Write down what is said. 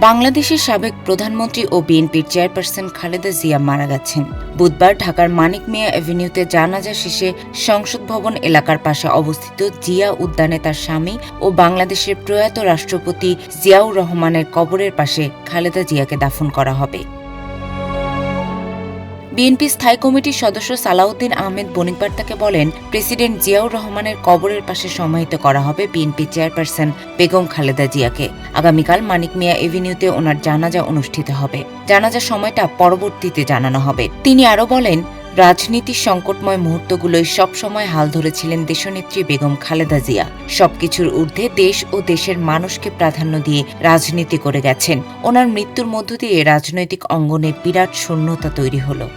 বাংলাদেশের সাবেক প্রধানমন্ত্রী ও বিএনপির চেয়ারপারসন খালেদা জিয়া মারা গেছেন। বুধবার ঢাকার মানিক মিয়া এভিনিউতে জানাজা শেষে সংসদ ভবন এলাকার পাশে অবস্থিত জিয়া উদ্যানে তার স্বামী ও বাংলাদেশের প্রয়াত রাষ্ট্রপতি জিয়াউর রহমানের কবরের পাশে খালেদা জিয়াকে দাফন করা হবে। বিএনপি স্থায়ী কমিটির সদস্য সালাউদ্দিন আহমেদ বণিকবার্তাকে বলেন, প্রেসিডেন্ট জিয়াউর রহমানের কবরের পাশে সমাহিত করা হবে বিএনপি চেয়ারপারসন বেগম খালেদা জিয়াকে। আগামীকাল মানিক মিয়া এভিনিউতে ওনার জানাজা অনুষ্ঠিত হবে। জানাজার সময়টা পরবর্তীতে জানানো হবে। তিনি আরও বলেন, রাজনীতির সংকটময় মুহূর্তগুলোয় সবসময় হাল ধরেছিলেন দেশনেত্রী বেগম খালেদা জিয়া। সবকিছুর ঊর্ধ্বে দেশ ও দেশের মানুষকে প্রাধান্য দিয়ে রাজনীতি করে গেছেন। ওনার মৃত্যুর মধ্য দিয়ে রাজনৈতিক অঙ্গনে বিরাট শূন্যতা তৈরি হলো।